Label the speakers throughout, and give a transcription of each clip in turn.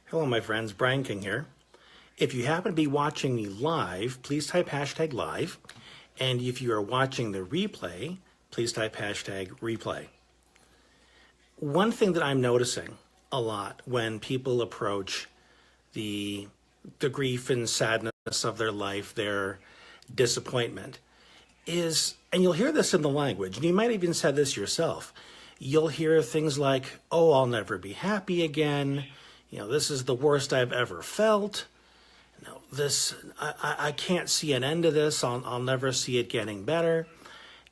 Speaker 1: Hello, my friends. Brian King here. If you happen to be watching me live, please type hashtag live. And if you are watching the replay, please type hashtag replay. One thing that I'm noticing a lot when people approach the grief and sadness of their life, their disappointment, is, and you'll hear this in the language, and you might have even said this yourself, you'll hear things like, oh, I'll never be happy again. This is the worst I've ever felt. I can't see an end to this. I'll never see it getting better.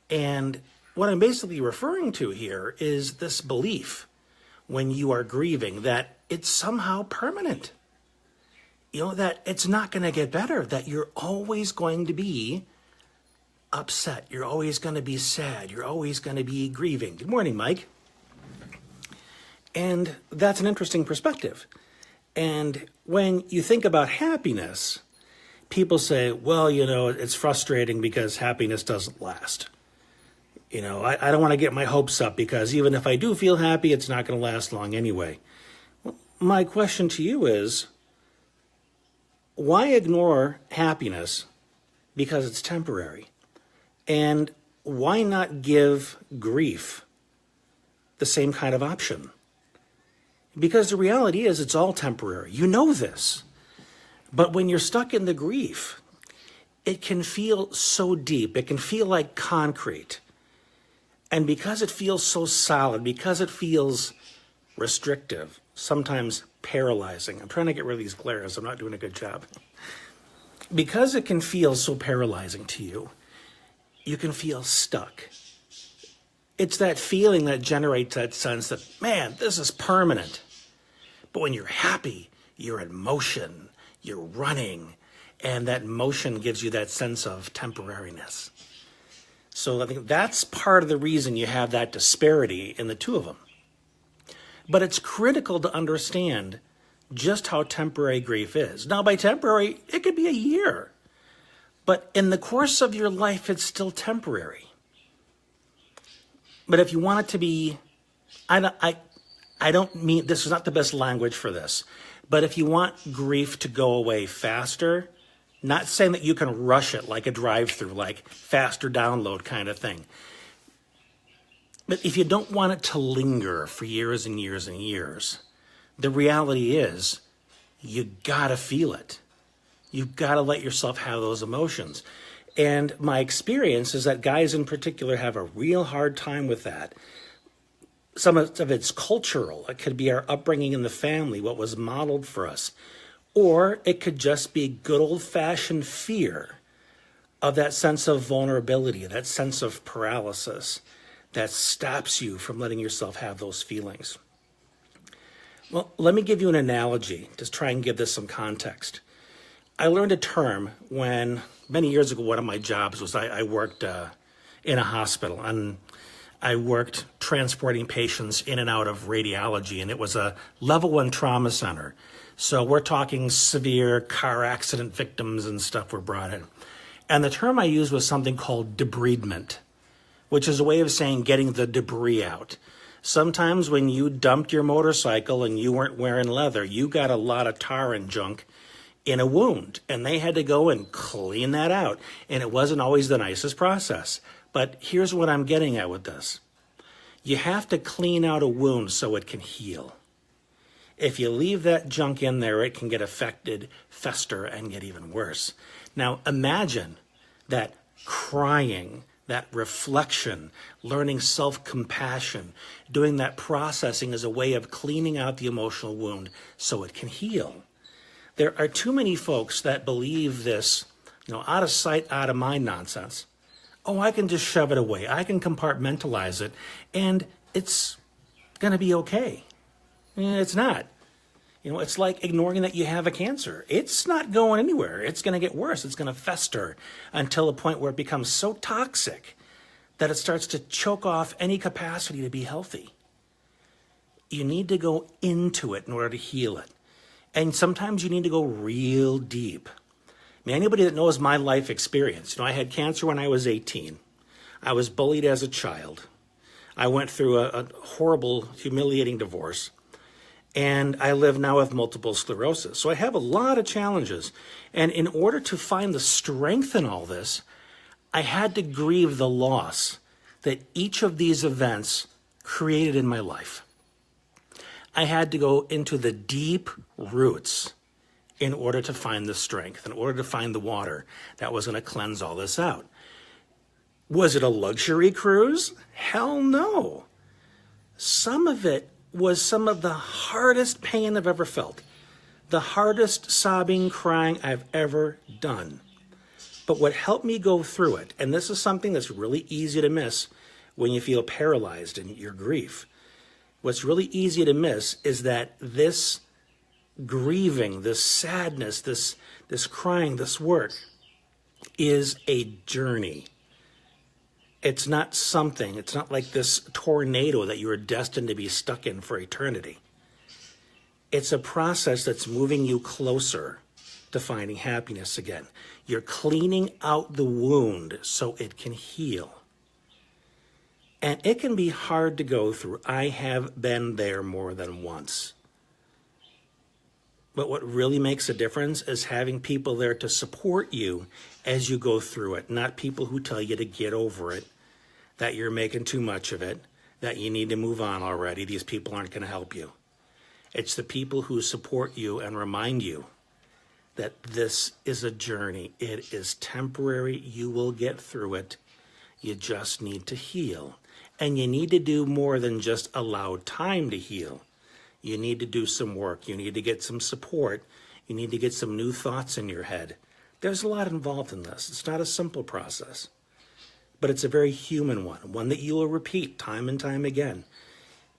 Speaker 1: And what I'm basically referring to here is this belief when you are grieving that it's somehow permanent. That it's not going to get better, that you're always going to be upset. You're always going to be sad. You're always going to be grieving. Good morning, Mike. And that's an interesting perspective. And when you think about happiness, people say, well, it's frustrating because happiness doesn't last. I don't want to get my hopes up because even if I do feel happy, it's not going to last long anyway. Well, my question to you is, why ignore happiness because it's temporary? And why not give grief the same kind of option? Because the reality is it's all temporary. You know this. But when you're stuck in the grief, it can feel so deep. It can feel like concrete. And because it feels so solid, because it feels restrictive, sometimes paralyzing. I'm trying to get rid of these glares. I'm not doing a good job. Because it can feel so paralyzing to you, you can feel stuck. It's that feeling that generates that sense that, man, this is permanent. But when you're happy, you're in motion, you're running, and that motion gives you that sense of temporariness. So I think that's part of the reason you have that disparity in the two of them. But it's critical to understand just how temporary grief is. Now, by temporary, it could be a year. But in the course of your life, it's still temporary. But if you want it to be, I don't mean, this is not the best language for this, but if you want grief to go away faster, not saying that you can rush it like a drive-through, like faster download kind of thing. But if you don't want it to linger for years and years and years, the reality is you gotta feel it. You've got to let yourself have those emotions. And my experience is that guys in particular have a real hard time with that. Some of it's cultural. It could be our upbringing in the family, what was modeled for us. Or it could just be good old-fashioned fear of that sense of vulnerability, that sense of paralysis that stops you from letting yourself have those feelings. Well, let me give you an analogy to try and give this some context. I learned a term when, many years ago, one of my jobs was I worked in a hospital, and I worked transporting patients in and out of radiology, and it was a level 1 trauma center. So we're talking severe car accident victims and stuff were brought in. And the term I used was something called debridement, which is a way of saying getting the debris out. Sometimes when you dumped your motorcycle and you weren't wearing leather, you got a lot of tar and junk in a wound, and they had to go and clean that out. And it wasn't always the nicest process. But here's what I'm getting at with this. You have to clean out a wound so it can heal. If you leave that junk in there, it can get affected, fester, and get even worse. Now imagine that crying, that reflection, learning self-compassion, doing that processing as a way of cleaning out the emotional wound so it can heal. There are too many folks that believe this, out of sight, out of mind nonsense. Oh, I can just shove it away. I can compartmentalize it, and it's going to be okay. It's not. It's like ignoring that you have a cancer. It's not going anywhere. It's going to get worse. It's going to fester until a point where it becomes so toxic that it starts to choke off any capacity to be healthy. You need to go into it in order to heal it. And sometimes you need to go real deep. Anybody that knows my life experience, I had cancer when I was 18. I was bullied as a child. I went through a horrible, humiliating divorce. And I live now with multiple sclerosis. So I have a lot of challenges. And in order to find the strength in all this, I had to grieve the loss that each of these events created in my life. I had to go into the deep roots in order to find the strength, in order to find the water that was going to cleanse all this out. Was it a luxury cruise? Hell no. Some of it was some of the hardest pain I've ever felt, the hardest sobbing, crying I've ever done. But what helped me go through it, and this is something that's really easy to miss when you feel paralyzed in your grief, what's really easy to miss is that this grieving, this sadness, this crying, this work is a journey. It's not something, it's not like this tornado that you are destined to be stuck in for eternity. It's a process that's moving you closer to finding happiness again. You're cleaning out the wound so it can heal. And it can be hard to go through. I have been there more than once. But what really makes a difference is having people there to support you as you go through it, not people who tell you to get over it, that you're making too much of it, that you need to move on already. These people aren't going to help you. It's the people who support you and remind you that this is a journey. It is temporary. You will get through it. You just need to heal. And you need to do more than just allow time to heal. You need to do some work. You need to get some support. You need to get some new thoughts in your head. There's a lot involved in this. It's not a simple process, but it's a very human one that you will repeat time and time again,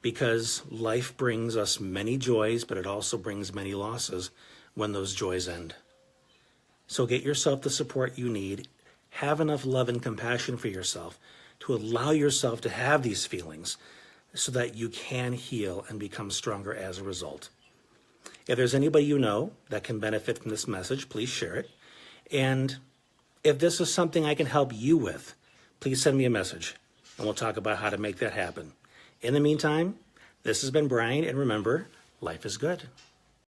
Speaker 1: because life brings us many joys, but it also brings many losses when those joys end. So get yourself the support you need. Have enough love and compassion for yourself to allow yourself to have these feelings so that you can heal and become stronger as a result. If there's anybody you know that can benefit from this message, please share it. And if this is something I can help you with, please send me a message and we'll talk about how to make that happen. In the meantime, this has been Brian, and remember, life is good.